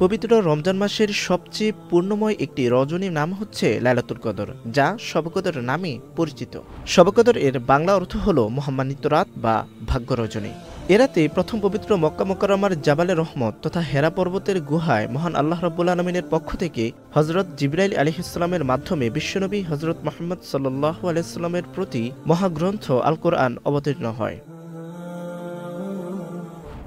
পবিত্র রমজান মাসের সবচেয়ে পূর্ণময় একটি রজনীর নাম হচ্ছে লাইলাতুল কদর, যা শবে কদর নামে পরিচিত। শবে কদর এর বাংলা অর্থ হল মহামান্বিত রাত বা ভাগ্য রজনী। এ রাতে প্রথম পবিত্র মক্কা মুকাররমার জাবালে রহমত তথা হেরা পর্বতের গুহায় মহান আল্লাহ রাব্বুল আলামিনের পক্ষ থেকে হযরত জিবরাইল আলাইহিস সালামের মাধ্যমে বিশ্বনবী হযরত মুহাম্মদ সাল্লাল্লাহু আলাইহি সাল্লামের প্রতি মহাগ্রন্থ আল কোরআন অবতীর্ণ হয়।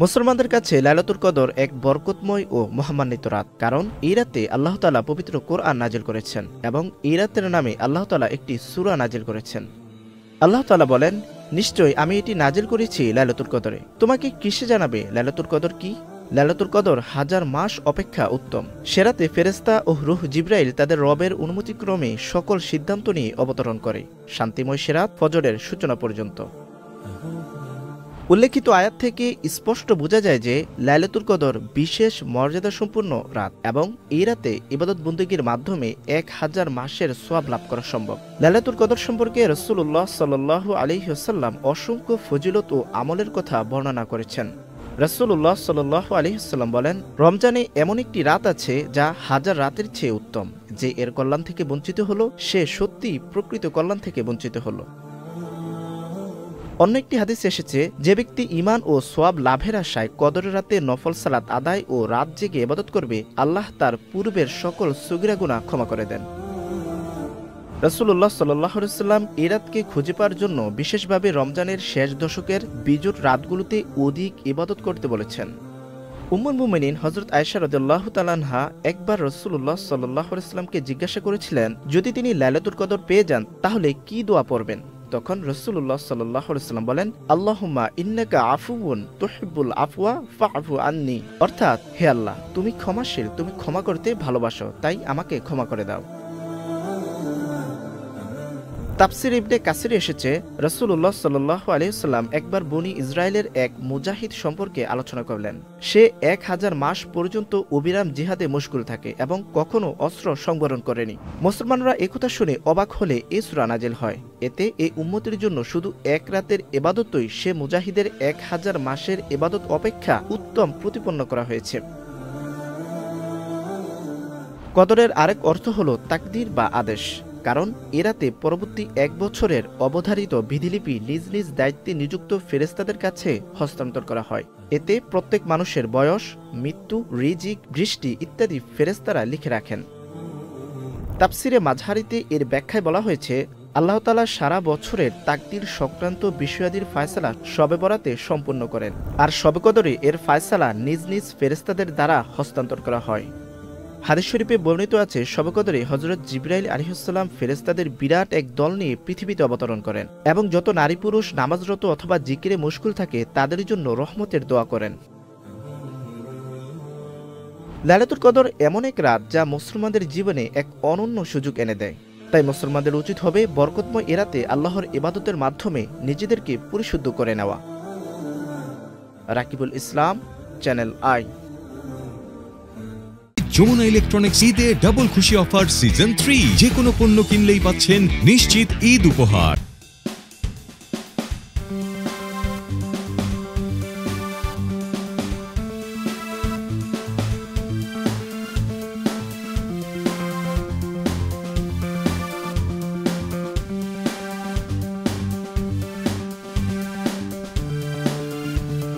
মুসলমানদের কাছে লাইলাতুল কদর এক বরকতময় ও মহামান্বিত রাত, কারণ এই রাতে আল্লাহ তাআলা পবিত্র কোরআন নাজিল করেছেন এবং এই রাতের নামে আল্লাহ তাআলা একটি সূরা নাজিল করেছেন। আল্লাহ তাআলা বলেন, নিশ্চয় আমি এটি নাজিল করেছি লাইলাতুল কদরে। তোমাকে কিসে জানাবে লাইলাতুল কদর কি? লাইলাতুল কদর হাজার মাস অপেক্ষা উত্তম। সে রাতে ফেরেশতা ও রূহ জিবরাইল তাদের রবের অনুমতিক্রমে সকল সিদ্ধান্ত নিয়ে অবতরণ করে, শান্তিময় সে রাত ফজরের সূচনা পর্যন্ত। উল্লেখিত আয়াত থেকে স্পষ্ট বোঝা যায় যে লাইলাতুল কদর বিশেষ মর্যাদাসম্পন্ন রাত এবং এই রাতে ইবাদত বন্দেগীর মাধ্যমে 1000 মাসের সওয়াব লাভ করা সম্ভব। লাইলাতুল কদর সম্পর্কে রাসূলুল্লাহ সাল্লাল্লাহু আলাইহি ওয়াসাল্লাম অসংখ্য ফজিলত ও আমলের কথা বর্ণনা করেছেন। রাসূলুল্লাহ সাল্লাল্লাহু আলাইহি ওয়াসাল্লাম বলেন, রমজানে এমন একটি রাত আছে যা 1000 রাতের চেয়ে উত্তম। যে এর কল্যাণ থেকে বঞ্চিত হলো সে সত্যি প্রকৃত কল্যাণ থেকে বঞ্চিত হলো। অন্য একটি হাদিসে এসেছে, যে ব্যক্তি ঈমান ও সওয়াব লাভের আশায় কদরের রাতে নফল সালাত আদায় ও রাত জেগে ইবাদত করবে, আল্লাহ তার পূর্বের সকল সগীরা গুনাহ ক্ষমা করে দেন। রাসূলুল্লাহ সাল্লাল্লাহু আলাইহি ওয়াসাল্লাম এই রাতকে খুঁজে পাওয়ার জন্য বিশেষভাবে রমজানের শেষ দশকের বিজোড় রাতগুলোতে অধিক ইবাদত করতে বলেছেন। উম্মুল মুমিনিন হযরত আয়েশা রাদিয়াল্লাহু তাআলা আনহা একবার রাসূলুল্লাহ সাল্লাল্লাহু আলাইহি ওয়াসাল্লামকে জিজ্ঞাসা করেছিলেন, যদি তিনি লাইলাতুল কদর পেয়ে যান তাহলে কি দোয়া পড়বেন? তখন রাসূলুল্লাহ সাল্লাল্লাহু আলাইহি ওয়াসাল্লাম বলেন, আল্লাহুম্মা ইন্নাকা আফুউন তুহিব্বুল আফওয়া ফা'ফু আন্নী, অর্থাৎ হে আল্লাহ, তুমি ক্ষমাশীল, তুমি ক্ষমা করতে ভালোবাসো, তাই আমাকে ক্ষমা করে দাও। তাফসির ইবনে কাসিরে এসেছে, রাসূলুল্লাহ সাল্লাল্লাহু আলাইহি ওয়াসাল্লাম একবার বনি ইসরাইলের এক মুজাহিদ সম্পর্কে আলোচনা করলেন। সে 1000 মাস পর্যন্ত অবিরাম জিহাদে মশগুল থাকে এবং কখনো অস্ত্র সংবরণ করেনি। মুসলমানরা একথা শুনে অবাক হলে এই সূরা নাজিল হয়। এতে এই উম্মতের জন্য শুধু এক রাতের ইবাদতই সে মুজাহিদের 1000 মাসের ইবাদত অপেক্ষা উত্তম প্রতিপন্ন করা হয়েছে। কদরের আরেক অর্থ হলো তাকদীর বা আদেশ, কারণ এ রাতে পরবর্তী 1 বছরের অবধারিত বিধিলিপি নিজ নিজ দায়িত্বে নিযুক্ত ফেরেশতাদের কাছে হস্তান্তর করা হয়। এতে প্রত্যেক মানুষের বয়স, মৃত্যু, রিজিক, বৃষ্টি ইত্যাদি ফেরেশতারা লিখে রাখেন। তাফসিরে মাঝহারিতে এর ব্যাখ্যায় বলা হয়েছে, আল্লাহ তাআলা সারা বছরের তাকদীর সংক্রান্ত বিষয়াদির ফায়সালা শবে বরাতে সম্পূর্ণ করেন, আর শবে কদরে এর ফায়সালা নিজ নিজ ফেরেশতাদের দ্বারা হস্তান্তর করা হয়। হাদিস শরীফে বর্ণিত আছে, শবে কদরে হযরত জিবরাইল আলাইহিস সালাম ফেরেশতাদের বিরাট এক দল নিয়ে পৃথিবীতে অবতরণ করেন এবং যত নারী পুরুষ নামাজরত অথবা জিকিরে মশগুল থাকে তাদের জন্য রহমতের দোয়া করেন। লাইলাতুল কদর এমন এক রাত যা মুসলমানদের জীবনে এক অনন্য সুযোগ এনে দেয়। তাই মুসলমানদের উচিত হবে বরকতময় এ রাতে আল্লাহর ইবাদতের মাধ্যমে নিজেদেরকে পরিশুদ্ধ করে নেওয়া। রাকিবুল ইসলাম, চ্যানেল আই। যমুনা ইলেকট্রনিক্স ঈদে ডাবল খুশি অফার সিজন 3, যে কোনো পণ্য কিনলেই পাচ্ছেন নিশ্চিত ঈদ উপহার।